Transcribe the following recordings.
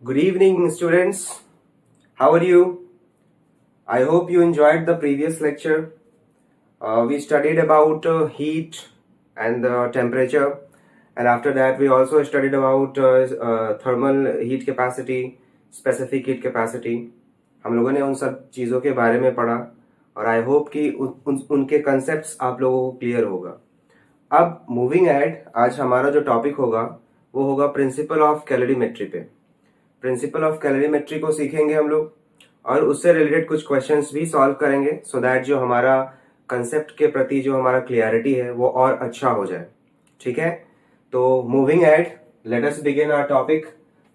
Good evening, students. How are you? I hope you enjoyed the previous lecture. We studied about heat and temperature, and after that, we also studied about thermal heat capacity, specific heat capacity. हम लोगों ने उन सब चीज़ों के बारे में पढ़ा और आई होप कि उनके कंसेप्ट्स आप लोगों को क्लियर होगा। अब मूविंग एड, आज हमारा जो टॉपिक होगा वो होगा प्रिंसिपल ऑफ कैलोरीमेट्री पे। प्रिंसिपल ऑफ कैलोरीमेट्री को सीखेंगे हम लोग और उससे रिलेटेड कुछ क्वेश्चंस भी सॉल्व करेंगे सो दैट जो हमारा कंसेप्ट के प्रति जो हमारा क्लियरिटी है वो और अच्छा हो जाए। ठीक है, तो moving ahead, let us begin our topic,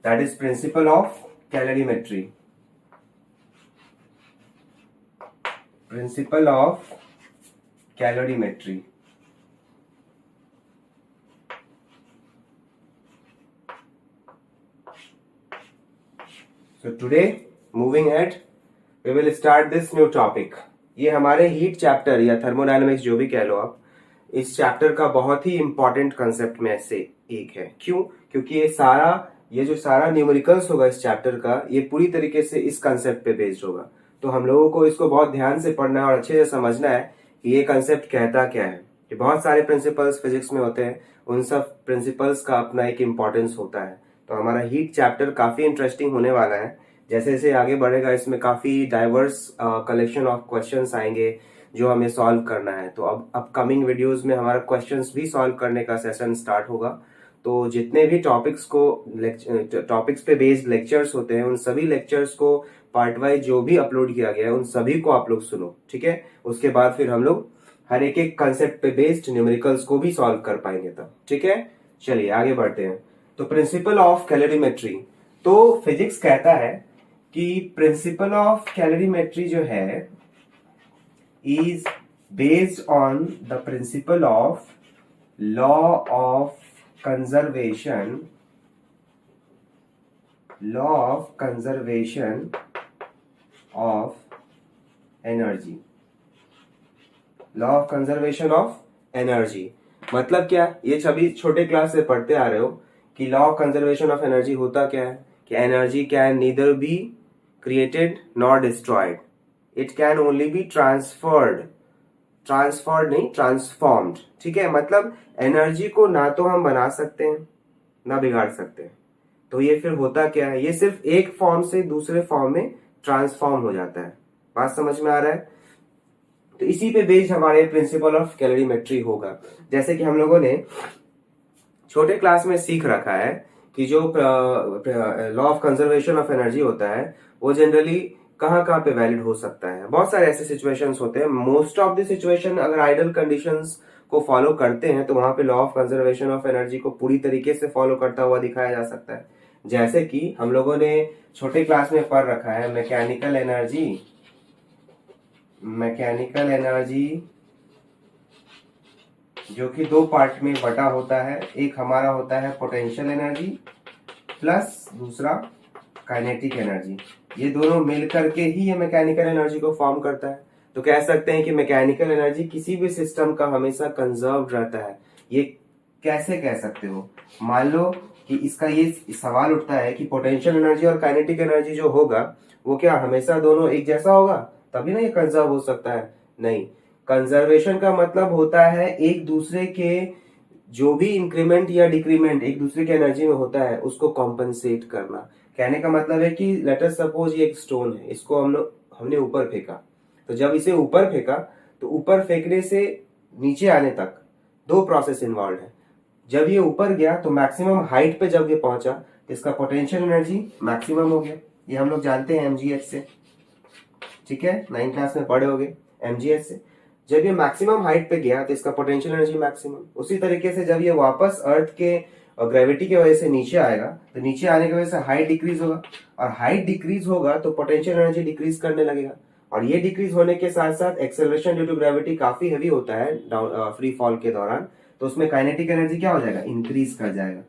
that is principle of calorimetry. Principle of calorimetry. So today, moving ahead, we will start this new topic. ये हमारे हीट चैप्टर या थर्मोडायनामिक्स जो भी कह लो आप, इस चैप्टर का बहुत ही इंपॉर्टेंट कंसेप्ट में से एक है। क्यों? क्योंकि ये जो सारा न्यूमेरिकल्स होगा इस चैप्टर का, ये पूरी तरीके से इस कंसेप्ट पे बेस्ड होगा। तो हम लोगों को इसको बहुत ध्यान से पढ़ना है और अच्छे से समझना है कि ये कंसेप्ट कहता क्या है। कि बहुत सारे प्रिंसिपल्स फिजिक्स में होते हैं, उन सब प्रिंसिपल्स का अपना एक इम्पोर्टेंस होता है। तो हमारा हीट चैप्टर काफी इंटरेस्टिंग होने वाला है। जैसे जैसे आगे बढ़ेगा इसमें काफी डाइवर्स कलेक्शन ऑफ क्वेश्चंस आएंगे जो हमें सॉल्व करना है। तो अब अपकमिंग वीडियोस में हमारा क्वेश्चंस भी सॉल्व करने का सेशन स्टार्ट होगा। तो जितने भी टॉपिक्स पे बेस्ड लेक्चर्स होते हैं, उन सभी लेक्चर्स को पार्ट वाइज जो भी अपलोड किया गया है उन सभी को आप लोग सुनो। ठीक है, उसके बाद फिर हम लोग हर एक कंसेप्ट पे बेस्ड न्यूमेरिकल्स को भी सॉल्व कर पाएंगे तब। ठीक है, चलिए आगे बढ़ते हैं। तो प्रिंसिपल ऑफ कैलोरीमेट्री, तो फिजिक्स कहता है कि प्रिंसिपल ऑफ कैलोरीमेट्री जो है is based on the principle of law of conservation of energy. Law of conservation of energy मतलब क्या? ये सभी छोटे क्लास से पढ़ते आ रहे हो कि law of conservation of energy होता क्या है कि energy can neither be created nor destroyed, it can only be transferred नहीं ट्रांसफॉर्म्ड। ठीक है, मतलब एनर्जी को ना तो हम बना सकते हैं ना बिगाड़ सकते हैं। तो ये फिर होता क्या है? ये सिर्फ एक फॉर्म से दूसरे फॉर्म में ट्रांसफॉर्म हो जाता है। बात समझ में आ रहा है? तो इसी पे बेस्ड हमारे प्रिंसिपल ऑफ कैलोरीमेट्री होगा। जैसे कि हम लोगों ने छोटे क्लास में सीख रखा है कि जो law of conservation of energy होता है वो जनरली कहाँ कहाँ पे वैलिड हो सकता है। बहुत सारे ऐसे सिचुएशंस होते हैं। मोस्ट ऑफ द सिचुएशन अगर आइडल कंडीशंस को फॉलो करते हैं तो वहां पे law of conservation of energy को पूरी तरीके से फॉलो करता हुआ दिखाया जा सकता है। जैसे कि हम लोगों ने छोटे क्लास में पढ़ रखा है मैकेनिकल एनर्जी जो कि दो पार्ट में बटा होता है। एक हमारा होता है पोटेंशियल एनर्जी प्लस दूसरा काइनेटिक एनर्जी। ये दोनों मिलकर के ही ये मैकेनिकल एनर्जी को फॉर्म करता है। तो कह सकते हैं कि मैकेनिकल एनर्जी किसी भी सिस्टम का हमेशा कंजर्व्ड रहता है। ये कैसे कह सकते हो? मान लो कि इसका ये सवाल उठता है कि पोटेंशियल एनर्जी और काइनेटिक एनर्जी जो होगा वो क्या हमेशा दोनों एक जैसा होगा? तभी ना ये कंजर्व हो सकता है। नहीं, कंजर्वेशन का मतलब होता है एक दूसरे के जो भी इंक्रीमेंट या डिक्रीमेंट एक दूसरे के एनर्जी में होता है उसको कॉम्पनसेट करना। कहने का मतलब है कि लेट अस सपोज ये एक स्टोन है, इसको हमने ऊपर फेंका। तो जब इसे ऊपर फेंका तो ऊपर फेंकने से नीचे आने तक दो प्रोसेस इन्वॉल्व है। जब ये ऊपर गया तो मैक्सिमम हाइट पे जब ये पहुंचा तो इसका पोटेंशियल एनर्जी मैक्सिमम हो गया। ये हम लोग जानते हैं एमजीएच से। ठीक है, 9th क्लास में पढ़े होगे एमजीएच से। जब ये मैक्सिमम हाइट पे गया तो इसका पोटेंशियल एनर्जी मैक्सिमम। उसी तरीके से जब ये वापस अर्थ के ग्रेविटी की वजह से नीचे आएगा तो नीचे आने की वजह से हाइट डिक्रीज होगा और हाइट डिक्रीज होगा तो पोटेंशियल एनर्जी डिक्रीज करने लगेगा। और ये डिक्रीज होने के साथ साथ एक्सेलरेशन ड्यू टू ग्रेविटी काफी हेवी होता है फ्री फॉल के दौरान, तो उसमें काइनेटिक एनर्जी क्या हो जाएगा? इंक्रीज कर जाएगा।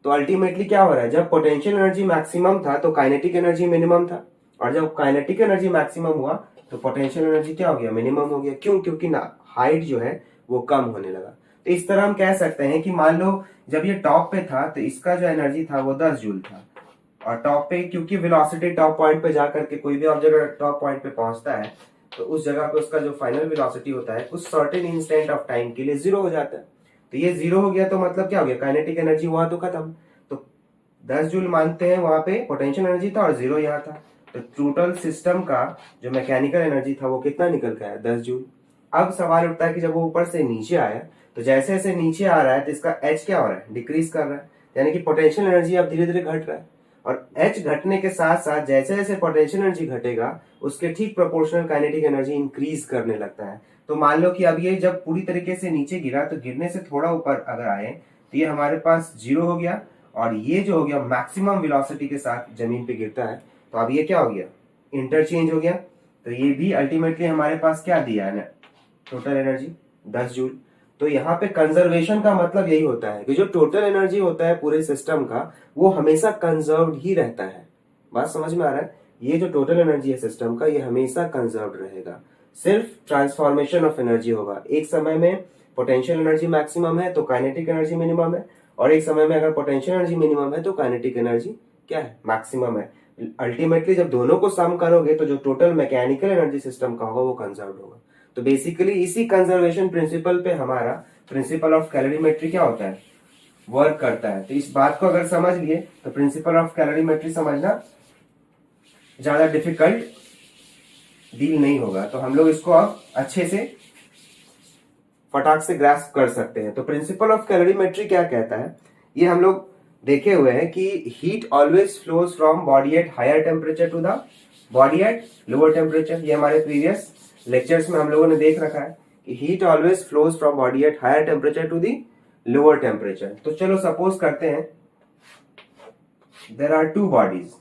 तो अल्टीमेटली क्या हो रहा है? जब पोटेंशियल एनर्जी मैक्सिमम था तो काइनेटिक एनर्जी मिनिमम था, और जब काइनेटिक एनर्जी मैक्सिमम हुआ तो पोटेंशियल एनर्जी क्या हो गया? मिनिमम हो गया। क्यों? क्योंकि ना हाइट जो है वो कम होने लगा। तो इस तरह हम कह सकते हैं कि मान लो जब ये टॉप पे था तो इसका जो एनर्जी था वो 10 जूल था और टॉप पे क्योंकि वेलोसिटी टॉप पॉइंट पे जा करके कोई भी ऑब्जेक्ट टॉप पॉइंट पे पहुंचता है तो उस जगह पे उसका जो फाइनल वेलोसिटी होता है उस सर्टेन इंस्टेंट ऑफ टाइम के लिए जीरो हो जाता है। तो ये जीरो हो गया तो मतलब क्या हो गया, काइनेटिक एनर्जी वहां तो खत्म। तो 10 जूल मानते हैं वहां पे पोटेंशियल एनर्जी था और जीरो यहाँ था, तो टोटल सिस्टम का जो मैकेनिकल एनर्जी था वो कितना निकल के आया, 10 जूल। अब सवाल उठता है कि जब वो ऊपर से नीचे आया तो जैसे जैसे नीचे आ रहा है तो इसका एच क्या हो रहा है, डिक्रीज कर रहा है, यानी कि पोटेंशियल एनर्जी अब धीरे धीरे घट रहा है। और एच घटने के साथ साथ जैसे जैसे पोटेंशियल एनर्जी घटेगा उसके ठीक प्रोपोर्शनल काइनेटिक एनर्जी इंक्रीज करने लगता है। तो मान लो कि अब ये जब पूरी तरीके से नीचे गिरा तो गिरने से थोड़ा ऊपर अगर आए तो ये हमारे पास जीरो हो गया, और ये जो हो गया मैक्सिमम वेलोसिटी के साथ जमीन पे गिरता है, तो अब ये क्या हो गया, इंटरचेंज हो गया। तो ये भी अल्टीमेटली हमारे पास क्या दिया है ना, टोटल एनर्जी 10 जूल। तो यहाँ पे कंजर्वेशन का मतलब यही होता है कि जो टोटल एनर्जी होता है पूरे सिस्टम का वो हमेशा कंजर्व्ड ही रहता है। बात समझ में आ रहा है, ये जो टोटल एनर्जी है सिस्टम का ये हमेशा कंजर्व्ड रहेगा, सिर्फ ट्रांसफॉर्मेशन ऑफ एनर्जी होगा। एक समय में पोटेंशियल एनर्जी मैक्सिमम है तो काइनेटिक एनर्जी मिनिमम है, और एक समय में अगर पोटेंशियल एनर्जी मिनिमम है तो काइनेटिक एनर्जी क्या है, मैक्सिमम है। अल्टीमेटली जब दोनों को सम करोगे तो जो टोटल मैकेनिकल एनर्जी सिस्टम का होगा वो कंजर्व्ड होगा। तो बेसिकली इसी कंजर्वेशन प्रिंसिपल पे हमारा प्रिंसिपल ऑफ कैलोरीमेट्री क्या होता है, वर्क करता है। तो इस बात को अगर समझ लिए तो प्रिंसिपल ऑफ कैलोरीमेट्री समझना ज्यादा डिफिकल्ट डील नहीं होगा। तो हम लोग इसको अब अच्छे से फटाक से ग्रास्प कर सकते हैं। तो प्रिंसिपल ऑफ कैलोरीमेट्री क्या कहता है, ये हम लोग देखे हुए हैं कि heat always flows from body at higher temperature to the body at lower temperature. ये हमारे प्रीवियस लेक्चर्स में हम लोगों ने देख रखा है कि heat always flows from body at higher temperature to the lower temperature. तो चलो सपोज करते हैं there are two bodies,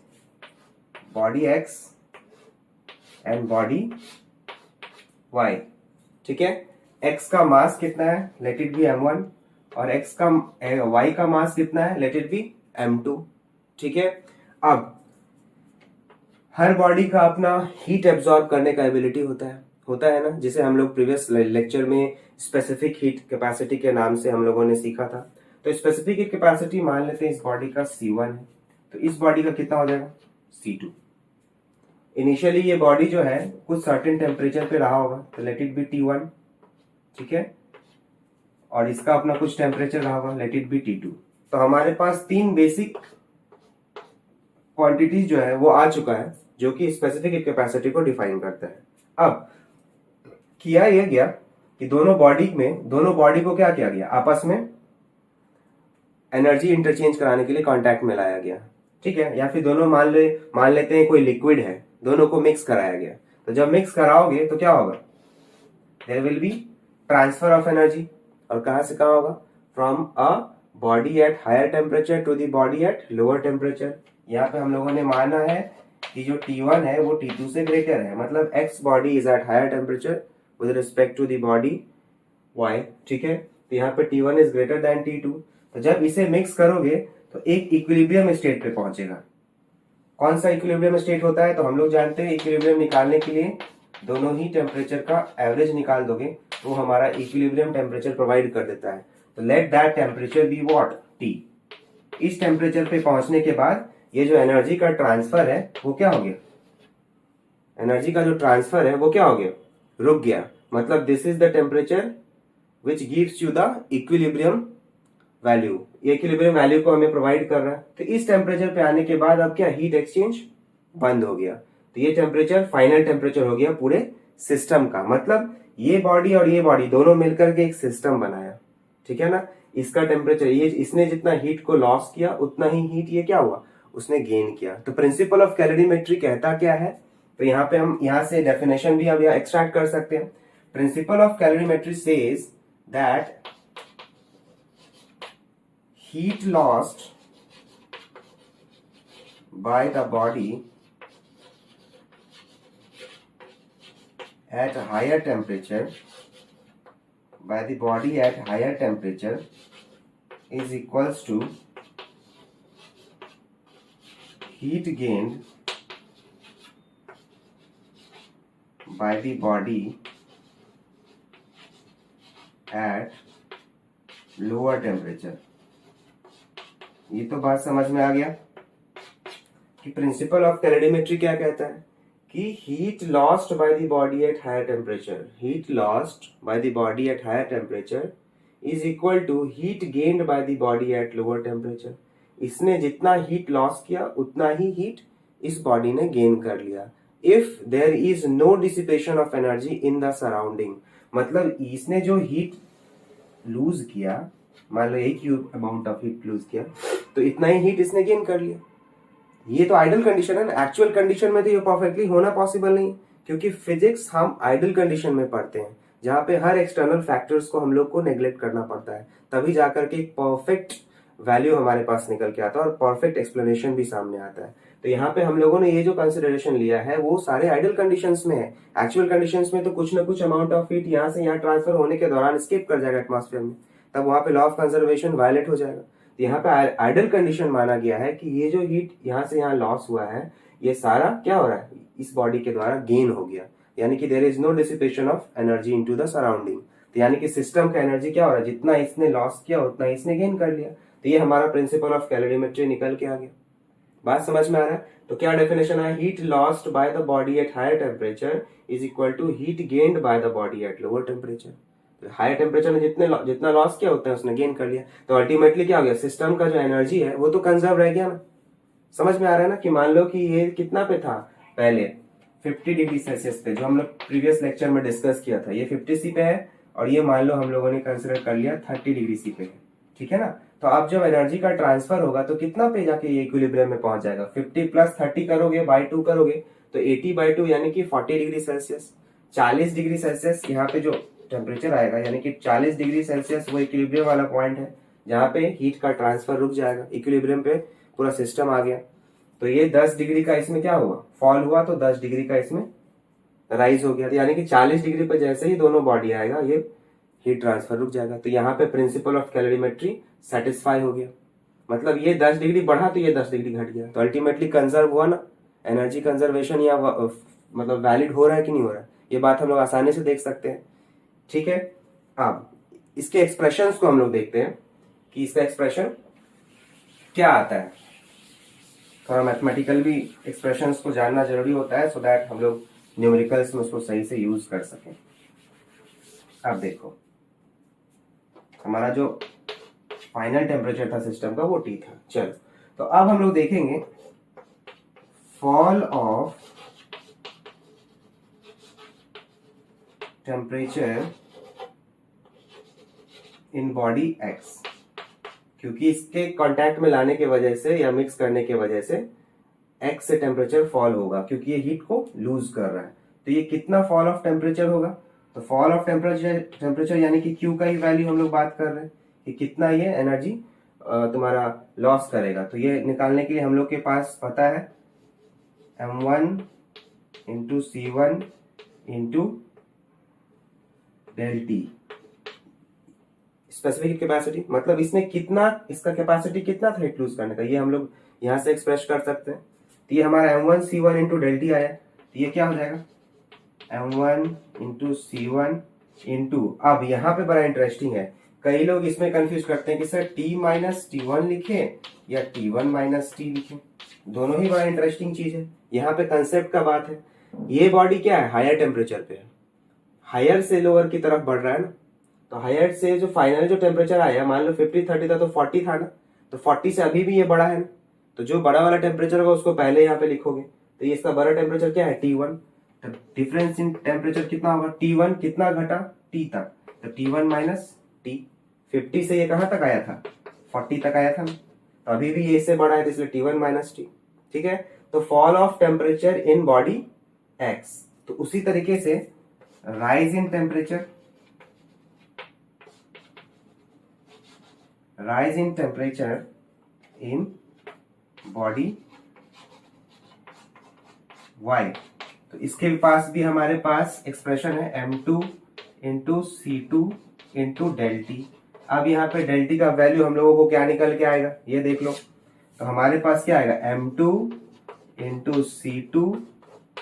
body X and body Y. ठीक है, x का मास कितना है, लेट इट बी m1, और x का y का मास कितना है, लेट इट बी m2। ठीक है, अब हर बॉडी का अपना हीट एब्जॉर्ब करने का एबिलिटी होता है ना, जिसे हम लोग प्रीवियस लेक्चर में स्पेसिफिक हीट कैपेसिटी के नाम से हम लोगों ने सीखा था। तो स्पेसिफिक हीट कैपेसिटी मान लेते हैं इस बॉडी का C1 है, तो इस बॉडी का कितना हो जाएगा, C2। इनिशियली ये बॉडी जो है कुछ सर्टेन टेम्परेचर पे रहा होगा, तो लेट इट बी T1। ठीक है, और इसका अपना कुछ टेम्परेचर रहा होगा, लेट इट बी T2। तो हमारे पास तीन बेसिक क्वांटिटीज जो है वो आ चुका है जो कि स्पेसिफिक हीट कैपेसिटी को डिफाइन करता है। अब किया यह गया कि दोनों बॉडी को क्या किया गया, आपस में एनर्जी इंटरचेंज कराने के लिए कांटेक्ट में लाया गया। ठीक है, या फिर दोनों मान लेते हैं कोई लिक्विड है, दोनों को मिक्स कराया गया। तो जब मिक्स कराओगे तो क्या होगा, there will be transfer of energy, और कहां से कहां होगा, from a body at higher temperature to the body at lower temperature. यहाँ पे हम लोगों ने माना है कि जो T1 है वो T2 से ग्रेटर है, मतलब X body is at higher temperature with respect to the body Y। ठीक है, तो यहाँ पे T1 is greater than T2। तो जब इसे मिक्स करोगे तो एक इक्विलिब्रियम स्टेट पे पहुंचेगा। कौन सा इक्विलिब्रियम स्टेट होता है, तो हम लोग जानते हैं इक्विलिब्रियम निकालने के लिए दोनों ही टेम्परेचर का एवरेज निकाल दोगे वो हमारा इक्विलिब्रियम टेम्परेचर प्रोवाइड कर देता है। तो let that temperature be what, T। इस टेम्परेचर पे पहुंचने के बाद ये जो एनर्जी का ट्रांसफर है वो क्या हो गया, एनर्जी का जो ट्रांसफर है वो क्या हो गया, रुक गया। मतलब this is the temperature which gives you the equilibrium value. ये इक्विलिब्रियम वैल्यू को हमें प्रोवाइड कर रहा है। तो इस टेम्परेचर पे आने के बाद अब क्या, हीट एक्सचेंज बंद हो गया। तो ये टेम्परेचर फाइनल टेम्परेचर हो गया पूरे सिस्टम का। मतलब ये बॉडी और ये बॉडी दोनों मिलकर के एक सिस्टम बनाया। ठीक है ना, इसका टेम्परेचर, ये इसने जितना हीट को लॉस किया उतना ही हीट ये क्या हुआ, उसने गेन किया। तो प्रिंसिपल ऑफ कैलोरीमेट्री कहता क्या है, तो यहाँ पे हम यहाँ से डेफिनेशन भी अब यहाँ एक्सट्रैक्ट कर सकते हैं। Principal of calorimetry says that heat lost by the body at higher temperature is equals to heat gained by the body at lower temperature। ये तो बात समझ में आ गया। कि प्रिंसिपल ऑफ कैलोरीमेट्री क्या कहता है कि heat lost by the body at higher temperature, heat lost by the body at higher temperature is equal to heat gained by the body at lower temperature. इसने जितना हीट लॉस किया उतना ही heat इस बॉडी ने gain कर लिया। If there is no dissipation of energy in the surrounding, मतलब इसने जो हीट लूज किया, मान लो एक अमाउंट ऑफ हीट लूज किया तो इतना ही हीट इसने गेन कर लिया। ये तो आइडल कंडीशन है ना, एक्चुअल कंडीशन में तो ये परफेक्टली होना पॉसिबल नहीं, क्योंकि फिजिक्स हम आइडल कंडीशन में पढ़ते हैं जहां पे हर एक्सटर्नल फैक्टर्स को हम लोग को नेग्लेक्ट करना पड़ता है, तभी जाकर के एक परफेक्ट वैल्यू हमारे पास निकल के आता है और परफेक्ट एक्सप्लेनेशन भी सामने आता है। तो यहाँ पे हम लोगों ने ये जो कंसिडरेशन लिया है वो सारे आइडल कंडीशंस में है। एक्चुअल कंडीशंस में तो कुछ ना कुछ अमाउंट ऑफ हीट यहाँ से यहाँ ट्रांसफर होने के दौरान स्किप कर जाएगा एटमॉस्फेयर में, तब वहां पे लॉ ऑफ कंजर्वेशन वायलेट हो जाएगा। तो यहाँ पे आइडल कंडीशन माना गया है कि ये जो हीट यहाँ से यहाँ लॉस हुआ है ये सारा क्या हो रहा है, इस बॉडी के द्वारा गेन हो गया, यानी कि there is no dissipation of energy into the surrounding. तो यानी कि सिस्टम का एनर्जी क्या हो रहा है, जितना इसने लॉस किया उतना इसने गेन कर लिया। तो ये हमारा प्रिंसिपल ऑफ कैलोरीमेट्री निकल के आ गया। बात समझ में आ रहा है? तो क्या डेफिनेशन है, heat lost by the body at higher temperature is equal to heat gained by the body at lower temperature. Higher temperature में जितना लॉस किया उतना उसने गेन कर लिया। तो अल्टीमेटली क्या हो गया, सिस्टम का जो एनर्जी है वो तो कंजर्व रह गया ना। समझ में आ रहा है ना कि मान लो कि ये कितना पे था पहले 50 डिग्री सेल्सियस पे, जो हम लोग प्रीवियस लेक्चर में डिस्कस किया था, ये 50 सी पे है और ये मान लो हम लोगों ने कंसिडर कर लिया 30 डिग्री सी पे है, ठीक है ना। तो अब जब एनर्जी का ट्रांसफर होगा तो कितना पे जाके ये इक्विलिब्रियम में पहुंच जाएगा, 50 प्लस 30 करोगे बाई 2 करोगे तो 80/2 यानी कि 40 डिग्री सेल्सियस। 40 डिग्री सेल्सियस यहाँ पे जो टेम्परेचर आएगा यानी कि 40 डिग्री सेल्सियस वो इक्विलिब्रियम वाला पॉइंट है जहाँ पे हीट का ट्रांसफर रुक जाएगा, इक्विलिब्रियम पे पूरा सिस्टम आ गया। तो ये 10 डिग्री का इसमें क्या हुआ, फॉल हुआ, तो 10 डिग्री का इसमें राइज हो गया। तो यानी कि 40 डिग्री पे जैसे ही दोनों बॉडी आएगा ये हीट ट्रांसफर रुक जाएगा। तो यहाँ पे प्रिंसिपल ऑफ कैलोरीमेट्री सेटिस्फाई हो गया, मतलब ये 10 डिग्री बढ़ा तो ये 10 डिग्री घट गया। तो अल्टीमेटली कंजर्व हुआ ना, एनर्जी कंजर्वेशन या मतलब वैलिड हो रहा है कि नहीं हो रहा है, ये बात हम लोग आसानी से देख सकते हैं, ठीक है। अब इसके एक्सप्रेशंस को हम लोग देखते हैं कि इसका एक्सप्रेशन क्या आता है। थोड़ा मैथमेटिकल भी एक्सप्रेशंस को जानना जरूरी होता है सो दैट हम लोग न्यूमेरिकल्स में उसको सही से यूज कर सकें। अब देखो हमारा जो फाइनल टेम्परेचर था सिस्टम का वो T था। चलो तो अब हम लोग देखेंगे fall of temperature in body X, क्योंकि इसके कांटेक्ट में लाने के वजह से या मिक्स करने के वजह से X से टेम्परेचर फॉल होगा, क्योंकि ये हीट को लूज कर रहा है। तो ये कितना फॉल ऑफ टेम्परेचर होगा, तो फॉल ऑफ टेम्परेचर यानी कि Q का ही वैल्यू हम लोग बात कर रहे हैं कि कितना ये एनर्जी तुम्हारा लॉस करेगा। तो ये निकालने के लिए हम लोग के पास पता है m1 into C1 into del T specific capacity, मतलब इसने कितना, इसका कैपेसिटी कितना था हीट लूज करने का, ये हम लोग यहां से एक्सप्रेस कर सकते हैं। तो ये हमारा m1 C1 into del T आया, तो ये क्या हो जाएगा m1 इंटू C1 इंटू, अब यहाँ पे बड़ा इंटरेस्टिंग है, कई लोग इसमें कंफ्यूज करते हैं कि सर T माइनस T1 लिखे या T1 माइनस T लिखे, दोनों ही बड़ा इंटरेस्टिंग चीज है। यहाँ पे कंसेप्ट का बात है, ये बॉडी क्या है, हायर टेम्परेचर पे है, हायर से लोअर की तरफ बढ़ रहा है ना। तो हायर से जो फाइनल जो टेम्परेचर आया, मान लो 50-30 था तो 40 था ना, तो 40 से अभी भी ये बड़ा है ना, तो जो बड़ा वाला टेम्परेचर होगा उसको पहले यहाँ पे लिखोगे। तो ये इसका बड़ा टेम्परेचर क्या है T1, तो डिफरेंस इन टेम्परेचर कितना होगा, T1 कितना घटा T तक, तो T1 माइनस T। 50 से ये कहां तक आया था, 40 तक आया था ना, तो अभी भी ये इससे बड़ा है, तो इसलिए T1 माइनस T, ठीक है। तो fall of temperature in body X, तो उसी तरीके से rise in temperature, rise in temperature in body Y, तो इसके पास भी हमारे पास एक्सप्रेशन है m2 into C2 into del T. अब यहाँ पे डेल टी का वैल्यू हम लोगों को क्या निकल के आएगा, ये देख लो। तो हमारे पास क्या आएगा m2 इंटू C2,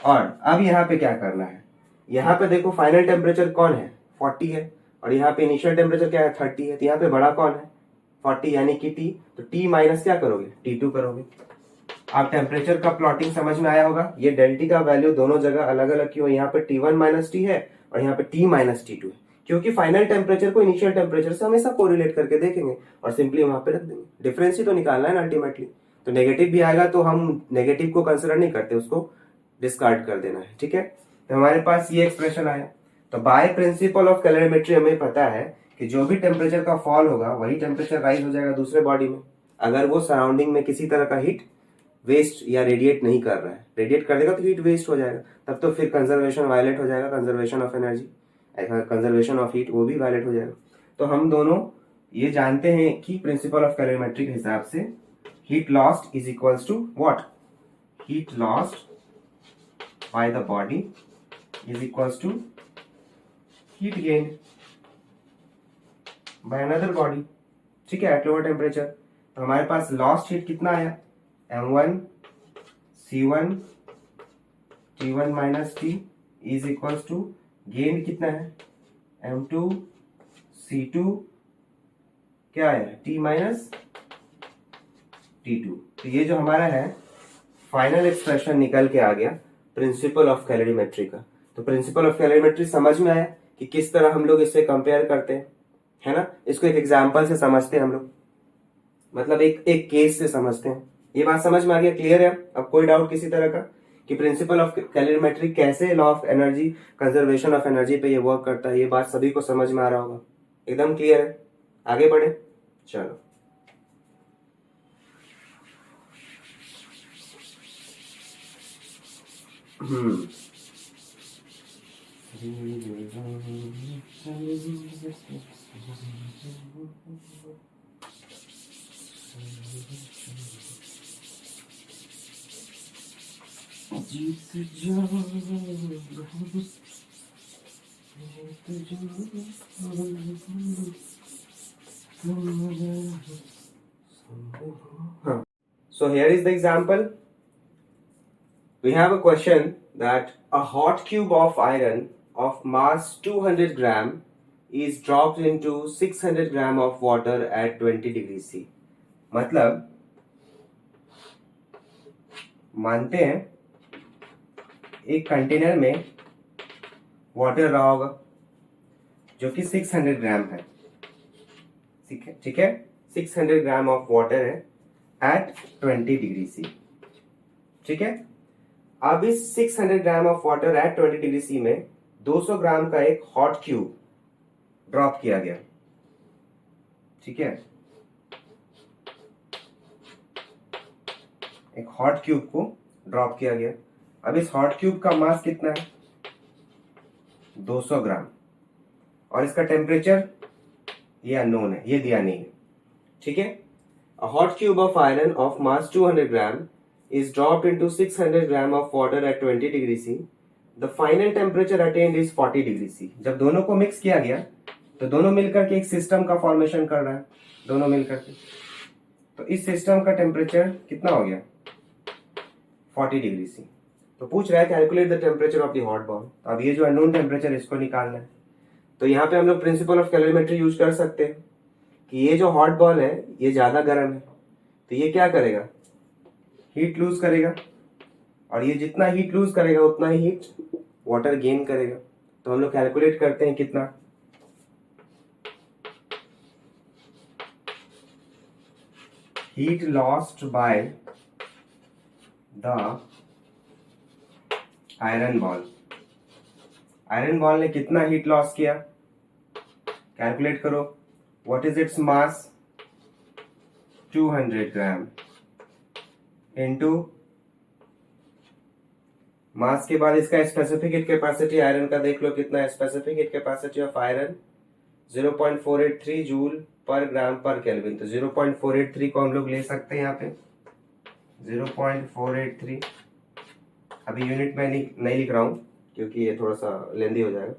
और अब यहाँ पे क्या करना है, यहाँ पे देखो फाइनल टेम्परेचर कौन है 40 है, और यहाँ पे इनिशियल टेम्परेचर क्या है 30 है, तो यहाँ पे बड़ा कौन है 40 यानी कि T, तो T माइनस क्या करोगे T2 करोगे। आप टेम्परेचर का प्लॉटिंग समझ में आया होगा। ये डेल्टी का वैल्यू दोनों जगह अलग अलग क्यों, यहाँ पे T1 माइनस टी है और यहाँ पे T माइनस T2 है, क्योंकि फाइनल टेम्परेचर को इनिशियल टेम्परेचर से हमेशा कोरिलेट करके देखेंगे और सिंपली वहां पे रख देंगे। डिफरेंस ही तो निकालना है ना अल्टीमेटली। तो नेगेटिव भी आएगा तो हम नेगेटिव को कंसिडर नहीं करते, उसको डिस्कार्ड कर देना है, ठीक है। तो हमारे पास ये एक्सप्रेशन आया। तो बाय प्रिंसिपल ऑफ कैलोरीमेट्री हमें पता है कि जो भी टेम्परेचर का फॉल होगा वही टेम्परेचर राइज हो जाएगा दूसरे बॉडी में, अगर वो सराउंडिंग में किसी तरह का हीट वेस्ट या रेडिएट नहीं कर रहा है। रेडिएट कर देगा तो हीट वेस्ट हो जाएगा, तब तो फिर कंजर्वेशन वायलेट हो जाएगा, conservation of energy, conservation of heat वो भी वायलेट हो जाएगा। तो हम दोनों ये जानते हैं कि प्रिंसिपल ऑफ कैलोरीमेट्री के हिसाब से heat lost is equals to what, heat lost by the body is equals to heat gain by another body, ठीक है, एट लोअर टेम्परेचर। तो हमारे पास लॉस्ट हीट कितना आया, M1 C1 T1 minus T is equals to gain कितना है M2 C2 क्या है T माइनस T2। तो ये जो हमारा है फाइनल एक्सप्रेशन निकल के आ गया प्रिंसिपल ऑफ कैलोरीमेट्री का। तो प्रिंसिपल ऑफ कैलोरीमेट्री समझ में आया कि किस तरह हम लोग इससे कंपेयर करते हैं, है ना। इसको एक एग्जांपल से समझते हैं हम लोग, मतलब एक केस से समझते हैं। ये बात समझ में आ गया, क्लियर है। अब कोई डाउट किसी तरह का कि प्रिंसिपल ऑफ कैलोरीमेट्री कैसे law of energy conservation of energy पे ये वर्क करता है, ये बात सभी को समझ में आ रहा होगा, एकदम क्लियर है। आगे बढ़े, चलो। So here is the example. We have a question that a hot cube of iron of mass 200 gram is dropped into 600 gram of water at 20 degrees C. मतलब मानते हैं एक कंटेनर में वाटर रहा होगा जो कि 600 ग्राम है, ठीक है 600 ग्राम ऑफ वाटर है एट 20 डिग्री सी, ठीक है। अब इस 600 gram of water at 20 degree C में 200 ग्राम का एक हॉट क्यूब ड्रॉप किया गया, ठीक है। एक हॉट क्यूब को ड्रॉप किया गया। अब इस हॉट क्यूब का मास कितना है 200 ग्राम और इसका टेम्परेचर ये अननोन है, ये दिया नहीं है, ठीक है। A hot cube of iron of mass 200 gram is dropped into 600 gram of water at 20 degree C. The final temperature attained is 40 degree C. जब दोनों को मिक्स किया गया तो दोनों मिलकर के एक सिस्टम का फॉर्मेशन कर रहा है, दोनों मिलकर के। तो इस सिस्टम का टेम्परेचर कितना हो गया 40 डिग्री सी। तो पूछ रहा है calculate the temperature of the hot ball. अब ये जो अननोन टेम्परेचर इसको निकालना है। तो यहाँ पे हम लोग प्रिंसिपल ऑफ कैलोरीमेट्री यूज कर सकते हैं कि ये जो हॉट बॉल है ये ज्यादा गर्म है तो ये क्या करेगा हीट लूज करेगा और ये जितना हीट लूज करेगा उतना ही हीट वाटर गेन करेगा। तो हम लोग कैलकुलेट करते हैं कितना, heat lost by the iron ball. Iron ball ने कितना हीट लॉस किया, कैलकुलेट करो। What is its mass 200 gram into mass के बाद इसका स्पेसिफिक हीट कैपेसिटी आयरन का देख लो कितना है। Specific heat capacity of iron 0.483 joule per gram पर केल्विन। तो 0.483 को हम लोग ले सकते हैं यहाँ पे 0.483। अभी यूनिट में नहीं लिख रहा हूँ क्योंकि ये थोड़ा सा लेंदी हो जाएगा।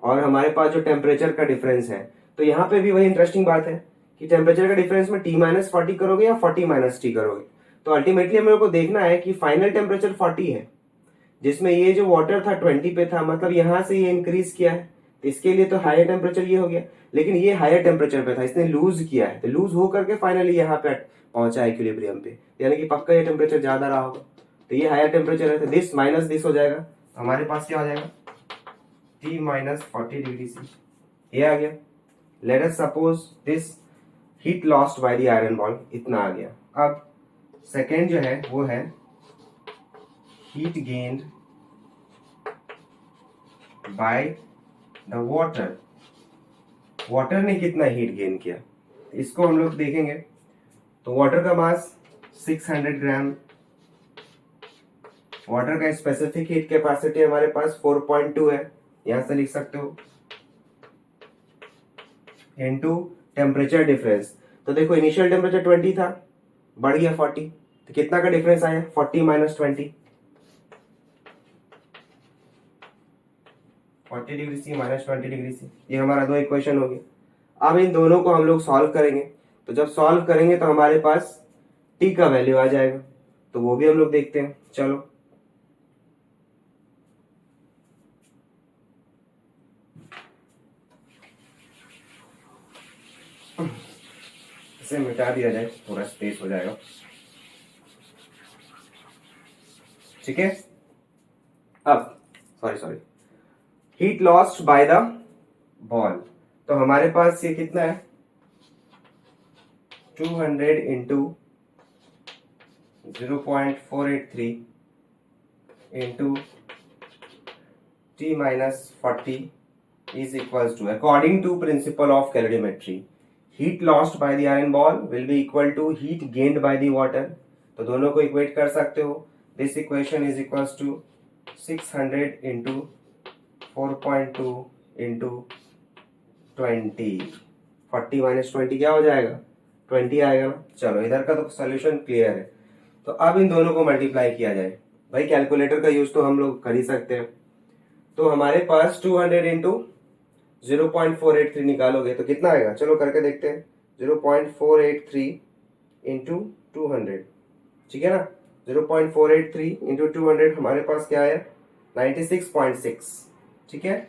और हमारे पास जो टेम्परेचर का डिफरेंस है तो यहाँ पे भी वही इंटरेस्टिंग बात है कि टेम्परेचर का डिफरेंस में T-40 करोगे या 40-T करोगे। तो अल्टीमेटली हम लोग को देखना है कि फाइनल टेम्परेचर 40 है जिसमें ये जो वाटर था 20 पे था, मतलब यहाँ से ये इंक्रीज किया है तो इसके लिए तो हायर टेम्परेचर ये हो गया, लेकिन ये हायर टेम्परेचर पे था इसने लूज किया है तो लूज हो करके फाइनली यहाँ पे पहुंचा इक्विलिब्रियम पे, यानी कि पक्का ये टेम्परेचर ज्यादा रहा होगा। तो ये हायर टेम्परेचर है तो दिस माइनस दिस हो जाएगा, हमारे पास क्या हो जाएगा T माइनस 40 डिग्री सी, ये आ गया। Let us suppose this heat lost by the iron ball इतना आ गया। अब सेकेंड जो है वो है heat gained by the water. Water ने कितना हीट गेन किया इसको हम लोग देखेंगे। तो वाटर का मास 600 ग्राम, वाटर का स्पेसिफिक हीट कैपेसिटी हमारे पास 4.2 है, यहां से लिख सकते हो, इनटू टेम्परेचर डिफरेंस। तो देखो इनिशियल टेम्परेचर 20 था, बढ़ गया 40, तो कितना का डिफरेंस आया 40 minus 20, 40 degree C minus 20 degree C. ये हमारा दो इक्वेशन हो गए। अब इन दोनों को हम लोग सॉल्व करेंगे, तो जब सॉल्व करेंगे तो हमारे पास टी का वैल्यू आ जाएगा, तो वो भी हम लोग देखते हैं। चलो इसे मिटा दिया जाए, थोड़ा स्पेस हो जाएगा, ठीक है। अब sorry heat lost by the ball, तो हमारे पास ये कितना है 200 into 0.483 into T minus 40 is equals to, according to principle of calorimetry, heat lost by the iron ball will be equal to heat gained by the water। तो दोनों को equate कर सकते हो। This equation is equals to 600 into 4.2 into 20, 40 minus 20 क्या हो जाएगा 20 आएगा ना। चलो इधर का तो सोल्यूशन क्लियर है। तो अब इन दोनों को मल्टीप्लाई किया जाए, भाई कैलकुलेटर का यूज तो हम लोग कर ही सकते हैं। तो हमारे पास 200 इंटू 0.483 निकालोगे तो कितना आएगा, चलो करके देखते हैं। 0.483 इंटू 200, ठीक है ना। 0.483 इंटू 200 हमारे पास क्या आया 96.6, ठीक है।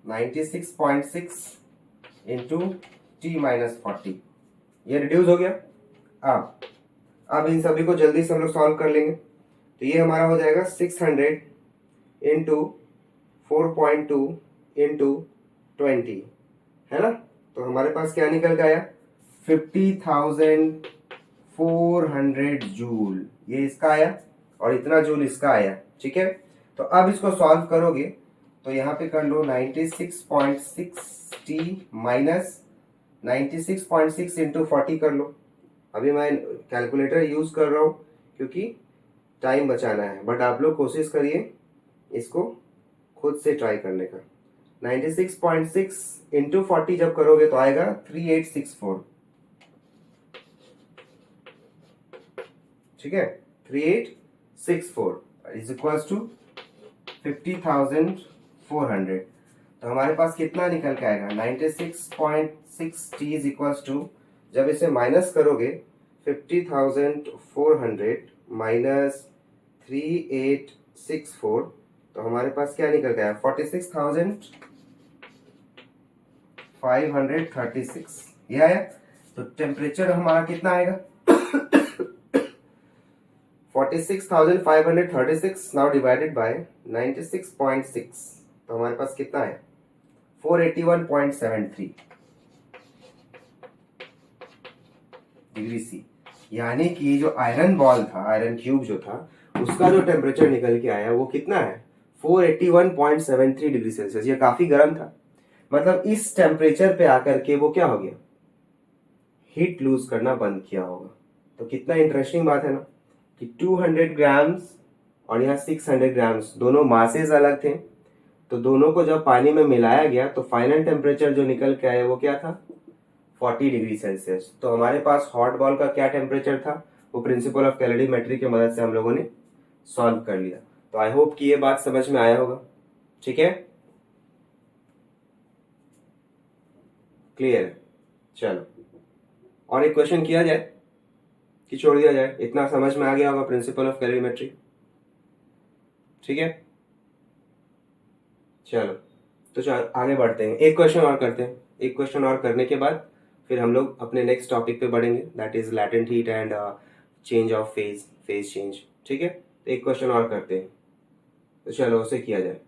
96.6 इंटू T माइनस 40, ये रिड्यूस हो गया। अब इन सभी को जल्दी से हम लोग सॉल्व कर लेंगे। तो ये हमारा हो जाएगा 600 इंटू 4.2 इंटू 20, है ना। तो हमारे पास क्या निकल के आया 50,400 जूल, ये इसका आया और इतना जूल इसका आया, ठीक है। तो अब इसको सॉल्व करोगे तो यहाँ पे कर लो 96.6 T माइनस 96.6 इंटू 40 कर लो। अभी मैं कैलकुलेटर यूज कर रहा हूँ क्योंकि टाइम बचाना है, बट आप लोग कोशिश करिए इसको खुद से ट्राई करने का। 96.6 इंटू 40 जब करोगे तो आएगा 3864, ठीक है। 3864 इज इक्वल्स टू 50,400। तो हमारे पास कितना निकल के आएगा 96.6 T इज इक्वल्स टू, जब इसे माइनस करोगे 50,400 माइनस 3864, तो हमारे पास क्या निकल गया 46,536, ये आया। तो टेम्परेचर हमारा कितना आएगा 46,536 नाउ डिवाइडेड बाय 96.6, तो हमारे पास कितना है 481.73 डिग्री सी। यानी कि जो आयरन बॉल था, आयरन क्यूब जो था, उसका जो टेम्परेचर निकल के आया वो कितना है 481.73 डिग्री सेल्सियस। ये काफी गर्म था, मतलब इस टेम्परेचर पे आकर के वो क्या हो गया हीट लूज करना बंद किया होगा। तो कितना इंटरेस्टिंग बात है ना कि 200 ग्राम्स और यहाँ 600 ग्राम्स दोनों मासेस अलग थे, तो दोनों को जब पानी में मिलाया गया तो फाइनल टेम्परेचर जो निकल के आया वो क्या था 40 डिग्री सेल्सियस। तो हमारे पास हॉट बॉल का क्या टेम्परेचर था वो प्रिंसिपल ऑफ कैलोरीमेट्री की मदद से हम लोगों ने सॉल्व कर लिया। तो आई होप कि ये बात समझ में आया होगा, ठीक है, क्लियर। चलो और एक क्वेश्चन किया जाए कि छोड़ दिया जाए, इतना समझ में आ गया होगा प्रिंसिपल ऑफ कैलोरीमेट्री, ठीक है। चलो तो चलो आगे बढ़ते हैं, एक क्वेश्चन और करते हैं। एक क्वेश्चन और करने के बाद फिर हम लोग अपने नेक्स्ट टॉपिक पे बढ़ेंगे, that is latent heat and change of phase change. ठीक है, तो एक क्वेश्चन और करते हैं, तो चलो उसे किया जाए।